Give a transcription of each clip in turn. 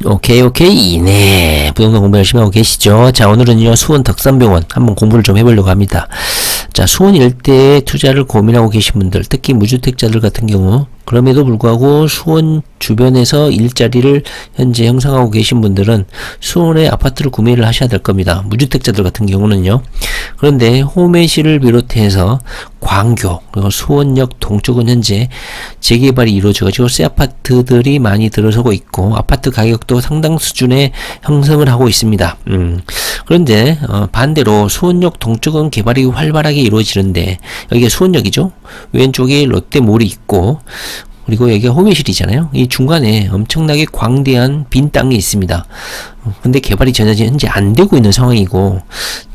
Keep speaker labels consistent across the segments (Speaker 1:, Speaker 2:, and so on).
Speaker 1: 오케이. 네. 부동산 공부 열심히 하고 계시죠? 자, 오늘은요, 수원 덕산병원 한번 공부를 좀 해보려고 합니다. 자, 수원 일대에 투자를 고민하고 계신 분들, 특히 무주택자들 같은 경우, 그럼에도 불구하고 수원 주변에서 일자리를 현재 형성하고 계신 분들은 수원에 아파트를 구매를 하셔야 될 겁니다. 무주택자들 같은 경우는요. 그런데 호매시를 비롯해서 광교, 그리고 수원역 동쪽은 현재 재개발이 이루어져가지고 새 아파트들이 많이 들어서고 있고 아파트 가격도 상당 수준의 형성을 하고 있습니다. 그런데 반대로 수원역 동쪽은 개발이 활발하게 이루어지는데 여기가 수원역이죠. 왼쪽에 롯데몰이 있고 그리고 여기가 호매실이잖아요. 이 중간에 엄청나게 광대한 빈 땅이 있습니다. 근데 개발이 전혀 현재 안 되고 있는 상황이고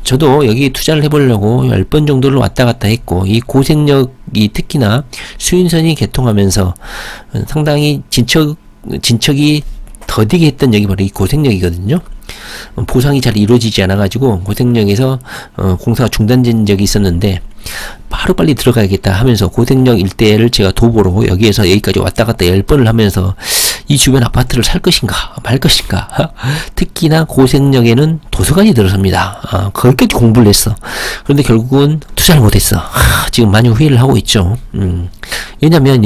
Speaker 1: 저도 여기 투자를 해보려고 10번 정도를 왔다 갔다 했고 이 고색역이 특히나 수인선이 개통하면서 상당히 진척이 더디게 했던 역이 바로 이 고색역이거든요. 보상이 잘 이루어지지 않아가지고 고색역에서 공사가 중단된 적이 있었는데 하루빨리 들어가야겠다 하면서 고색역 일대를 제가 도보로 여기에서 여기까지 왔다 갔다 10번을 하면서 이 주변 아파트를 살 것인가 말 것인가 특히나 고색역에는 도서관이 들어섭니다. 거기까지 공부를 했어. 그런데 결국은 투자를 못했어. 지금 많이 후회를 하고 있죠. 왜냐면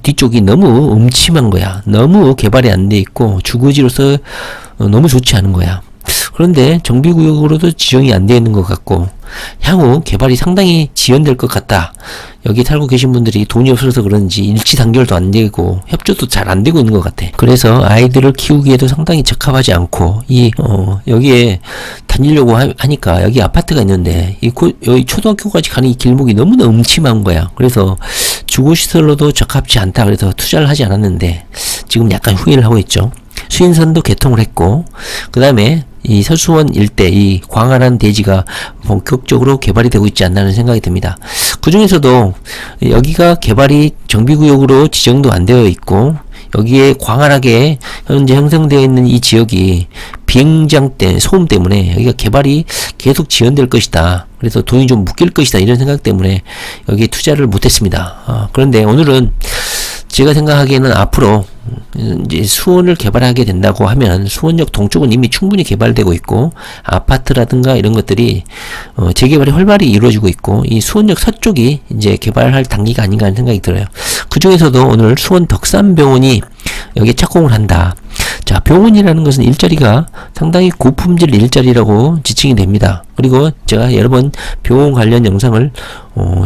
Speaker 1: 뒤쪽이 너무 음침한 거야. 너무 개발이 안 돼 있고 주거지로서 너무 좋지 않은 거야. 그런데 정비구역으로도 지정이 안 되어 있는 것 같고 향후 개발이 상당히 지연될 것 같다. 여기 살고 계신 분들이 돈이 없어서 그런지 일치 단결도 안 되고 협조도 잘 안 되고 있는 것 같아. 그래서 아이들을 키우기에도 상당히 적합하지 않고 여기에 다니려고 하니까 여기 아파트가 있는데 여기 초등학교까지 가는 이 길목이 너무나 음침한 거야. 그래서 주거시설로도 적합치 않다. 그래서 투자를 하지 않았는데 지금 약간 후회를 하고 있죠. 수인선도 개통을 했고 그 다음에 이 서수원 일대 이 광활한 대지가 본격적으로 개발이 되고 있지 않나는 생각이 듭니다. 그 중에서도 여기가 개발이 정비구역으로 지정도 안 되어 있고 여기에 광활하게 현재 형성되어 있는 이 지역이 비행장 때 소음 때문에 여기가 개발이 계속 지연될 것이다. 그래서 돈이 좀 묶일 것이다. 이런 생각 때문에 여기에 투자를 못했습니다. 그런데 오늘은 제가 생각하기에는 앞으로 이제 수원을 개발하게 된다고 하면 수원역 동쪽은 이미 충분히 개발되고 있고 아파트라든가 이런 것들이 재개발이 활발히 이루어지고 있고 이 수원역 서쪽이 이제 개발할 단계가 아닌가 하는 생각이 들어요. 그 중에서도 오늘 수원 덕산병원이 여기에 착공을 한다. 자, 병원이라는 것은 일자리가 상당히 고품질 일자리라고 지칭이 됩니다. 그리고 제가 여러 번 병원 관련 영상을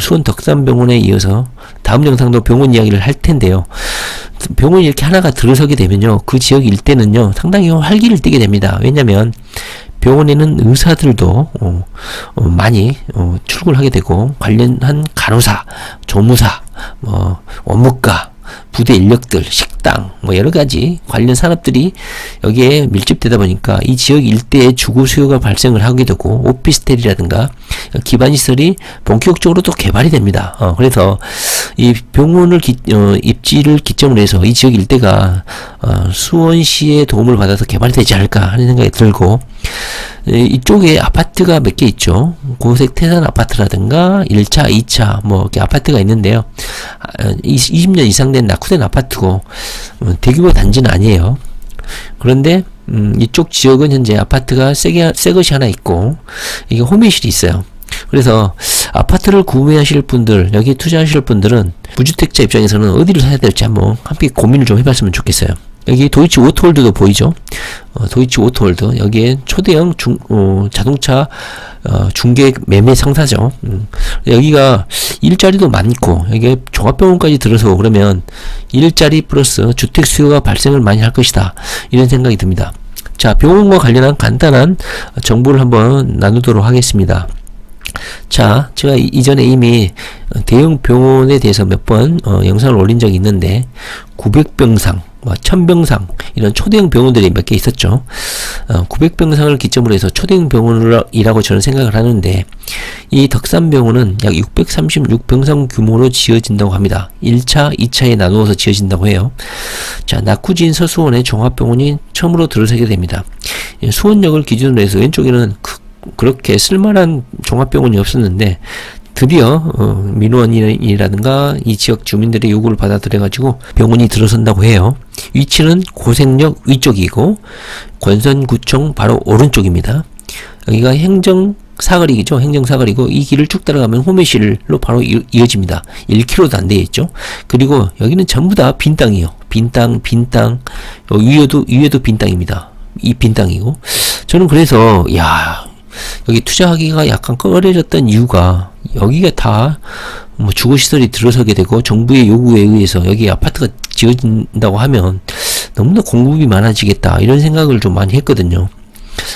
Speaker 1: 수원 덕산병원에 이어서 다음 영상도 병원 이야기를 할 텐데요. 병원이 이렇게 하나가 들어서게 되면요, 그 지역 일대는요 상당히 활기를 띠게 됩니다. 왜냐면 병원에는 의사들도 많이 출근을 하게 되고 관련한 간호사, 조무사, 원무과, 부대 인력들, 식당, 여러가지 관련 산업들이 여기에 밀집되다 보니까 이 지역 일대에 주거 수요가 발생을 하게 되고 오피스텔이라든가 기반시설이 본격적으로 또 개발이 됩니다. 그래서 이 병원을 입지를 기점으로 해서 이 지역 일대가 수원시의 도움을 받아서 개발이 되지 않을까 하는 생각이 들고 이쪽에 아파트가 몇 개 있죠. 고색 태산 아파트라든가 1차, 2차 이렇게 아파트가 있는데요. 20년 이상 된 낙후된 아파트고 대규모 단지는 아니에요. 그런데 이쪽 지역은 현재 아파트가 새 것이 하나 있고 이게 호매실이 있어요. 그래서 아파트를 구매하실 분들, 여기 투자하실 분들은 무주택자 입장에서는 어디를 사야 될지 한번 함께 고민을 좀 해봤으면 좋겠어요. 여기 도이치 오토홀드도 보이죠? 도이치 오토홀드. 여기에 초대형 자동차 중개 매매 상사죠. 여기가 일자리도 많고 여기에 종합병원까지 들어서고 그러면 일자리 플러스 주택 수요가 발생을 많이 할 것이다. 이런 생각이 듭니다. 자, 병원과 관련한 간단한 정보를 한번 나누도록 하겠습니다. 자, 제가 이전에 이미 대형 병원에 대해서 몇 번 영상을 올린 적이 있는데 900병상, 1000병상 이런 초대형 병원들이 몇 개 있었죠. 900병상을 기점으로 해서 초대형 병원이라고 저는 생각을 하는데 이 덕산병원은 약 636병상 규모로 지어진다고 합니다. 1차, 2차에 나누어서 지어진다고 해요. 자, 낙후지인 서수원에 종합병원이 처음으로 들어서게 됩니다. 수원역을 기준으로 해서 왼쪽에는 그렇게 쓸만한 종합병원이 없었는데 드디어 민원인이라든가 이 지역 주민들의 요구를 받아들여가지고 병원이 들어선다고 해요. 위치는 고생역 위쪽이고 권선구청 바로 오른쪽입니다. 여기가 행정사거리죠. 행정사거리고 이 길을 쭉 따라가면 호매실로 바로 이어집니다. 1km도 안 되어 있죠. 그리고 여기는 전부 다 빈 땅이에요. 빈 땅. 위에도 빈 땅입니다. 이 빈 땅이고. 저는 그래서 여기 투자하기가 약간 꺼려졌던 이유가 여기가 다 뭐 주거시설이 들어서게 되고 정부의 요구에 의해서 여기 아파트가 지어진다고 하면 너무나 공급이 많아지겠다 이런 생각을 좀 많이 했거든요.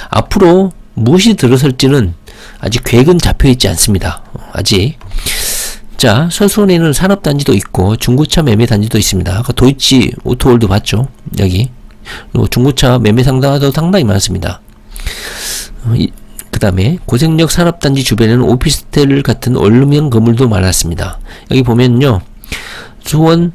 Speaker 1: 앞으로 무엇이 들어설지는 아직 계획은 잡혀있지 않습니다. 아직. 자, 서수원에는 산업단지도 있고 중고차 매매단지도 있습니다. 아까 도이치 오토월드 봤죠? 여기. 그리고 중고차 매매 상가도 상당히 많습니다. 그 다음에 고생역 산업단지 주변에는 오피스텔 같은 원룸형 건물도 많았습니다. 여기 보면요. 수원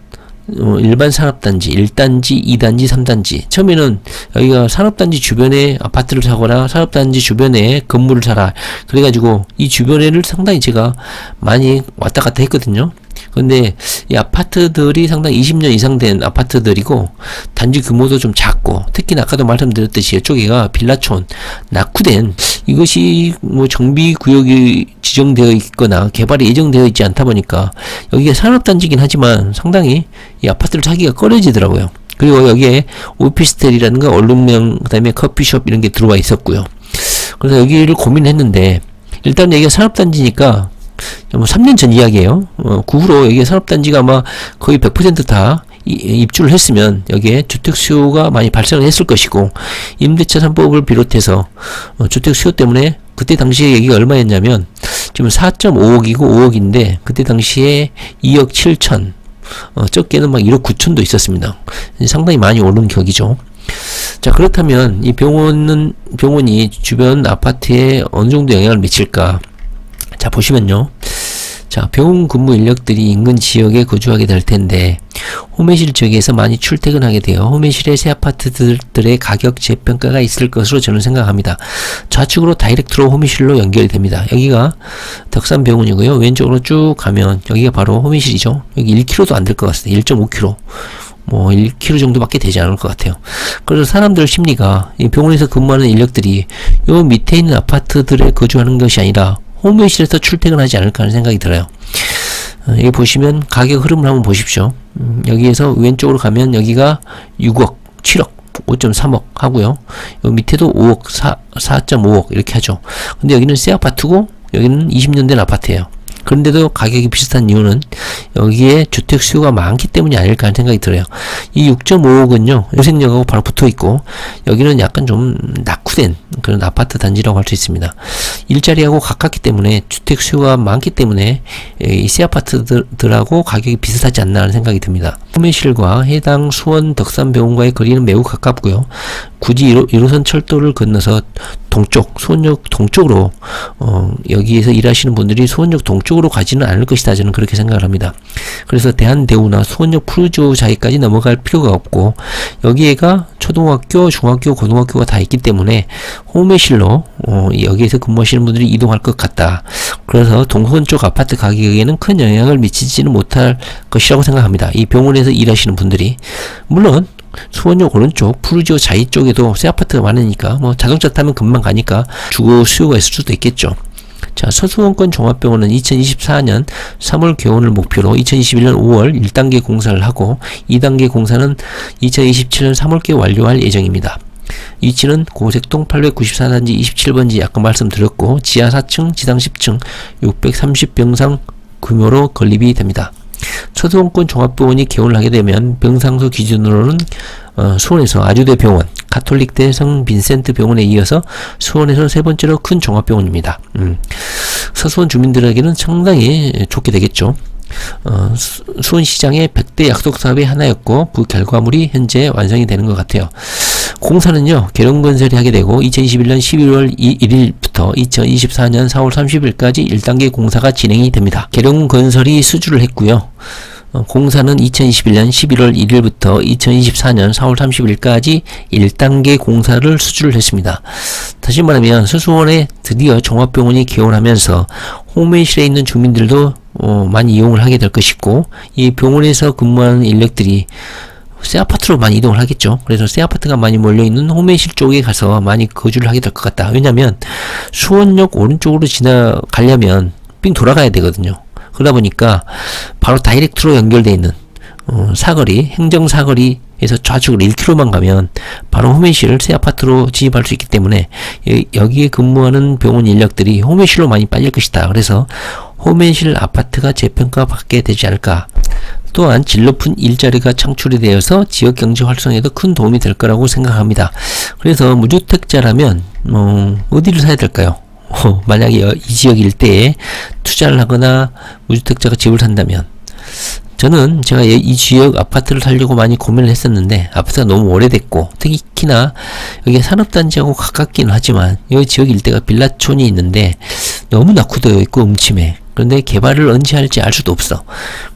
Speaker 1: 일반 산업단지 1단지, 2단지, 3단지. 처음에는 여기가 산업단지 주변에 아파트를 사거나 산업단지 주변에 건물을 사라. 그래가지고 이 주변에를 상당히 제가 많이 왔다 갔다 했거든요. 근데 이 아파트들이 상당히 20년 이상 된 아파트들이고 단지 규모도 좀 작고 특히 아까도 말씀드렸듯이 이쪽에가 빌라촌, 낙후된 이것이 뭐 정비구역이 지정되어 있거나 개발이 예정되어 있지 않다 보니까 여기가 산업단지긴 하지만 상당히 이 아파트를 사기가 꺼려지더라고요. 그리고 여기에 오피스텔이라든가 원룸형 그다음에 커피숍 이런 게 들어와 있었고요. 그래서 여기를 고민했는데 일단 여기가 산업단지니까 뭐 3년 전 이야기예요. 그 후로 여기에 산업단지가 아마 거의 100% 입주를 했으면 여기에 주택 수요가 많이 발생을 했을 것이고 임대차 3법을 비롯해서 주택 수요 때문에 그때 당시에 여기가 얼마였냐면 지금 4.5억이고 5억인데 그때 당시에 2억 7천 적게는 막 1억 9천도 있었습니다. 상당히 많이 오른 격이죠. 자, 그렇다면 이 병원이 주변 아파트에 어느 정도 영향을 미칠까? 자, 보시면요. 자, 병원 근무 인력들이 인근 지역에 거주하게 될 텐데 호매실 지역에서 많이 출퇴근하게 되어 호매실의 새 아파트들의 가격 재평가가 있을 것으로 저는 생각합니다. 좌측으로 다이렉트로 호매실로 연결됩니다. 여기가 덕산병원이고요. 왼쪽으로 쭉 가면 여기가 바로 호매실이죠. 여기 1km도 안 될 것 같습니다. 1.5km. 뭐 1km 정도밖에 되지 않을 것 같아요. 그래서 사람들 심리가 이 병원에서 근무하는 인력들이 요 밑에 있는 아파트들에 거주하는 것이 아니라 호매실에서 출퇴근하지 않을까 하는 생각이 들어요. 여기 보시면 가격 흐름을 한번 보십시오. 여기에서 왼쪽으로 가면 여기가 6억, 7억, 5.3억 하고요. 여기 밑에도 5억, 4.5억 이렇게 하죠. 근데 여기는 새 아파트고 여기는 20년 된 아파트예요. 그런데도 가격이 비슷한 이유는 여기에 주택 수요가 많기 때문이 아닐까 하는 생각이 들어요. 이 6.5억은요 요생역하고 바로 붙어 있고 여기는 약간 좀 낙후된 그런 아파트 단지라고 할 수 있습니다. 일자리하고 가깝기 때문에 주택 수요가 많기 때문에 이 새 아파트들하고 가격이 비슷하지 않나 하는 생각이 듭니다. 호매실과 해당 수원 덕산병원과의 거리는 매우 가깝고요. 굳이 1호선 철도를 건너서 동쪽, 수원역 동쪽으로 여기에서 일하시는 분들이 수원역 동쪽으로 가지는 않을 것이다. 저는 그렇게 생각을 합니다. 그래서 대한대우나 수원역 푸르지오사이까지 넘어갈 필요가 없고 여기에가 초등학교, 중학교, 고등학교가 다 있기 때문에 호매실로 여기에서 근무하시는 분들이 이동할 것 같다. 그래서 동선 쪽 아파트 가격에는 큰 영향을 미치지는 못할 것이라고 생각합니다. 이 병원에서 일하시는 분들이 물론 수원역 오른쪽 푸르지오 자이 쪽에도 새 아파트가 많으니까 뭐 자동차 타면 금방 가니까 주거 수요가 있을 수도 있겠죠. 자, 서수원권 종합병원은 2024년 3월 개원을 목표로 2021년 5월 1단계 공사를 하고 2단계 공사는 2027년 3월께 완료할 예정입니다. 위치는 고색동 894단지 27번지 아까 말씀드렸고 지하 4층, 지상 10층 630병상 규모로 건립이 됩니다. 서수원권 종합병원이 개원을 하게 되면 병상수 기준으로는 수원에서 아주대 병원, 가톨릭대 성빈센트 병원에 이어서 수원에서 세 번째로 큰 종합병원입니다. 서수원 주민들에게는 상당히 좋게 되겠죠. 수원시장의 100대 약속사업의 하나였고 그 결과물이 현재 완성이 되는 것 같아요. 공사는요 계룡건설이 하게 되고 2021년 12월 1일부터 2024년 4월 30일까지 1단계 공사가 진행이 됩니다. 계룡건설이 수주를 했고요. 공사는 2021년 11월 1일부터 2024년 4월 30일까지 1단계 공사를 수주를 했습니다. 다시 말하면 수수원에 드디어 종합병원이 개원하면서 호메실에 있는 주민들도 많이 이용을 하게 될 것이고, 이 병원에서 근무하는 인력들이 새 아파트로 많이 이동을 하겠죠. 그래서 새 아파트가 많이 몰려있는 호메실 쪽에 가서 많이 거주를 하게 될 것 같다. 왜냐면 수원역 오른쪽으로 지나가려면 삥 돌아가야 되거든요. 그러다 보니까 바로 다이렉트로 연결되어 있는 사거리, 행정 사거리에서 좌측으로 1km만 가면 바로 호메실 새 아파트로 진입할 수 있기 때문에 여기에 근무하는 병원 인력들이 호메실로 많이 빠질 것이다. 그래서 호메실 아파트가 재평가 받게 되지 않을까. 또한 질 높은 일자리가 창출이 되어서 지역 경제 활성에도 큰 도움이 될 거라고 생각합니다. 그래서 무주택자라면 어디를 사야 될까요? 만약에 이 지역 일대에 투자를 하거나 무주택자가 집을 산다면, 저는 제가 이 지역 아파트를 살려고 많이 고민을 했었는데, 아파트가 너무 오래됐고 특히나 여기 산업단지하고 가깝기는 하지만 여기 지역 일대가 빌라촌이 있는데 너무 낙후되어 있고 음침해. 그런데 개발을 언제 할지 알 수도 없어.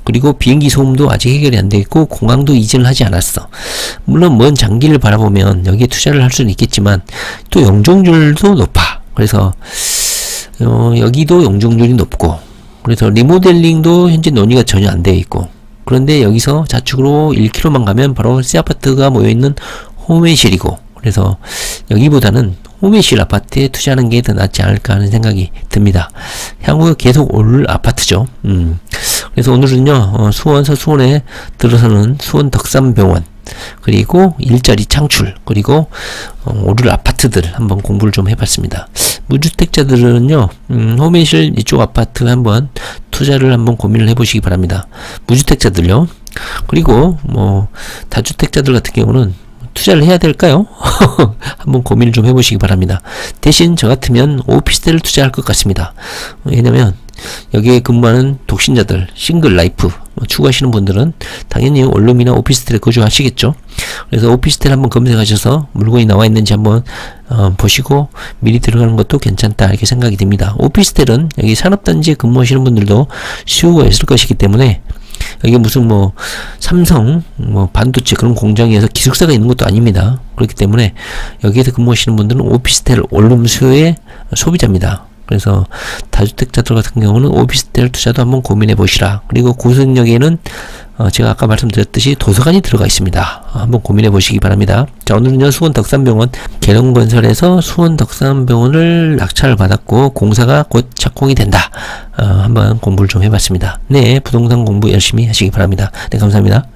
Speaker 1: 그리고 비행기 소음도 아직 해결이 안 돼 있고 공항도 이전을 하지 않았어. 물론 먼 장기를 바라보면 여기에 투자를 할 수는 있겠지만 또 용적률도 높아. 그래서 여기도 용적률이 높고, 그래서 리모델링도 현재 논의가 전혀 안 되어 있고, 그런데 여기서 좌측으로 1km만 가면 바로 새 아파트가 모여있는 호메실이고, 그래서 여기보다는 호메실 아파트에 투자하는 게 더 낫지 않을까 하는 생각이 듭니다. 향후에 계속 오를 아파트죠. 그래서 오늘은요, 수원서 수원에 들어서는 수원 덕산병원, 그리고 일자리 창출, 그리고 오를 아파트들 한번 공부를 좀 해봤습니다. 무주택자들은요, 호메실 이쪽 아파트 한번 투자를 한번 고민을 해보시기 바랍니다. 무주택자들요. 그리고 다주택자들 같은 경우는 투자를 해야 될까요? 한번 고민을 좀 해보시기 바랍니다. 대신 저 같으면 오피스텔을 투자할 것 같습니다. 왜냐면 여기에 근무하는 독신자들, 싱글 라이프 추구하시는 분들은 당연히 원룸이나 오피스텔에 거주하시겠죠. 그래서 오피스텔 한번 검색하셔서 물건이 나와 있는지 한번 보시고 미리 들어가는 것도 괜찮다 이렇게 생각이 듭니다. 오피스텔은 여기 산업단지에 근무하시는 분들도 수요가 있을 것이기 때문에, 여기 무슨 삼성 반도체 그런 공장에서 기숙사가 있는 것도 아닙니다. 그렇기 때문에 여기에서 근무하시는 분들은 오피스텔 원룸 수요의 소비자입니다. 그래서 다주택자들 같은 경우는 오피스텔 투자도 한번 고민해 보시라. 그리고 고성역에는 제가 아까 말씀드렸듯이 도서관이 들어가 있습니다. 한번 고민해 보시기 바랍니다. 자, 오늘은요, 수원 덕산병원 개론건설에서 수원 덕산병원을 낙찰을 받았고 공사가 곧 착공이 된다. 한번 공부를 좀 해봤습니다. 네, 부동산 공부 열심히 하시기 바랍니다. 네, 감사합니다.